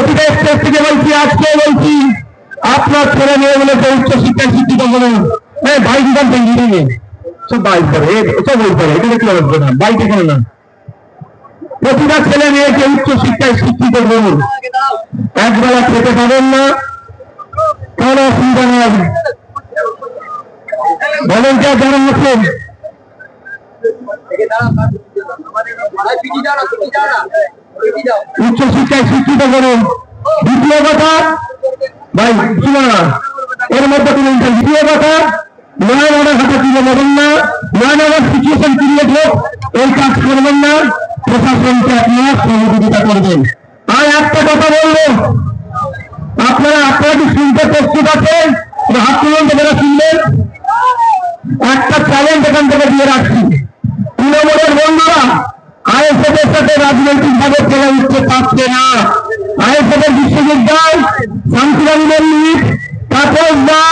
প্রতিটা স্টেট থেকে বলছি, আজকে বলছি, আপনার ছেলে মেয়েগুলোকে উচ্চশিক্ষায় শিক্ষিত করুন। বাইক দাম ভেঙে নিয়ে সব বাইক করে, সব বই করে, এটা দেখলে হবে না, বাইকে করে না। প্রতিটা ছেলে মেয়েকে উচ্চশিক্ষায় শিক্ষিত করুন। একবেলা খেতে পাবেন না, কোনো অসুবিধা নেই। ভলেন্টিয়ার যারা আছেন, উচ্চশিক্ষায় শিক্ষিত করুন। দ্বিতীয় কথা, ভাই শুনো না, এর মধ্যে কোনো দ্বিতীয় কথা, নয় অর্ডার হাতে তুলে নেবেন না, নয় অর্ডার সিচুয়েশন ক্রিয়েট হোক, এই কাজ করবেন না। প্রশাসনকে আপনারা সহযোগিতা করবেন। আর একটা কথা বলবো, আপনারা কি শুনতে প্রস্তুত আছেন? হাত তুলুন যারা শুনবেন। একটা চ্যালেঞ্জ এখান থেকে দিয়ে রাখছি, তৃণমূলের বন্ধুরা আইএসএফ এর সাথে রাজনৈতিক ভাবে খেলে উঠতে পারছে না। আইএসএফ এর বিশ্ববিদ্যালয়, শান্তিরাম মল্লিক, তাপস দা,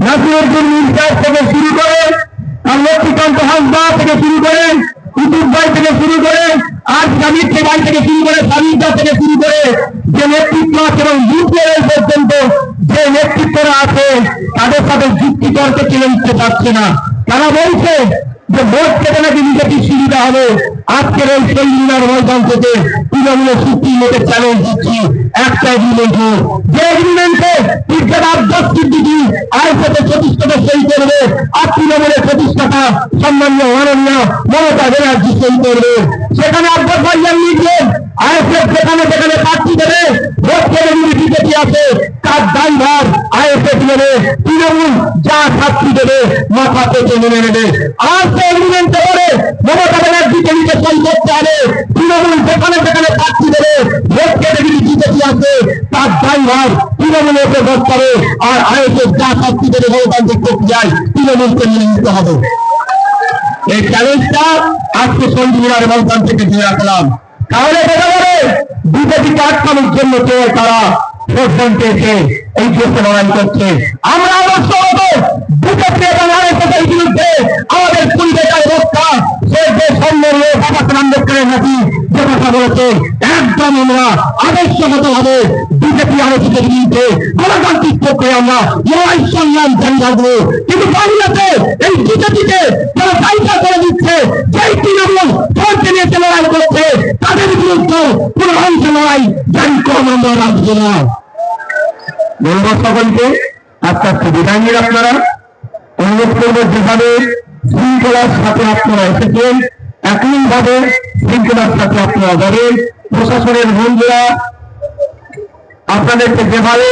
নাসিরুদ্দিন মির্জা থেকে শুরু করে, আর লক্ষ্মীকান্ত হাসদা থেকে শুরু করে, কুতুব ভাই থেকে শুরু করে, আর সামির ভাই থেকে শুরু করে, সামিদা থেকে শুরু করে, যে নেতৃত্ব আছে এবং বুথ লেভেল পর্যন্ত যে নেতৃত্বরা আছে, তাদের সাথে যুক্তি তর্কে চলে উঠতে পারছে না। তারা বলছে যে ভোট কেটে নাকি বিজেপির সুবিধা হবে। আজকের এই শৈলীনার ময়দান থেকে তৃণমূলের সুপ্রিমোকে চ্যালেঞ্জ দিচ্ছি, একটা এগ্রিমেন্ট হোক, যে এগ্রিমেন্টে টিকার আব্বাস সিদ্দিকী আইএসএফ প্রতিষ্ঠাতা সই করবে, আর তৃণমূলের প্রতিষ্ঠাতা সম্মানীয় মাননীয় মমতা ব্যানার্জি সই করবে। সেখানে আব্বাস ভাইজান লিখলেন, আইএসএফ যেখানে যেখানে প্রার্থী দেবে, ভোট কেটে যদি বিজেপি আছে, তার দায়ভার আইএসএফ নেবে, তৃণমূল যা শাস্তি দেবে মাথা পেতে মেনে নেবে। আর সে এগ্রিমেন্টে করে মমতা ব্যানার্জিকে নিজে সই করতে হবে, তৃণমূল যেখানে যেখানে প্রার্থী দেবে, ভোট কেটে যদি বিজেপি আছে, তার দায়ভার তৃণমূলের উপর বর্তাবে হবে। আর আইএসএফ যা শাস্তি দেবে গণতান্ত্রিক প্রক্রিয়ায় তৃণমূলকে মেনে নিতে হবে। এই চ্যালেঞ্জটা আজকে সন্ধিগুলার ময়দান থেকে দিয়ে রাখলাম। তাহলে দেখা যাবে বিজেপিকে আটকানোর জন্য কেউ তারা প্রশ্নকে এই দেশে লড়াই করছে। আমরা অবশ্যগত বিজেপি এবং আইএসএফের বিরুদ্ধে আমাদের পরিবেশের রক্ষা, সে যে সম্মানীয় বাবা সাহেব আম্বেদকরের নাকি যে কথা বলেছে, একদম আমরা আদর্শগত ভাবে বিজেপি আইএসএফের বিরুদ্ধে গণতান্ত্রিক প্রক্রিয়া আমরা লড়াই সংগ্রাম জারি রাখবো। কিন্তু বাংলাতে এই বিজেপিকে যারা দায়িত্ব করে দিচ্ছে, যেই তৃণমূল ভোটকে নিয়ে লড়াই করছে, তাদের বিরুদ্ধে কোন অংশ লড়াই জারি কম আমরা রাখবো না। ধন্যবাদ সকলকে। আস্তে আস্তে বিদায় নিন। আপনারা অনুরোধ করবো, যেভাবে শৃঙ্খলার সাথে আপনারা এসেছেন, একই ভাবে শৃঙ্খলার সাথে আপনারা যাবেন। প্রশাসনের বন্ধুরা আপনাদেরকে যেভাবে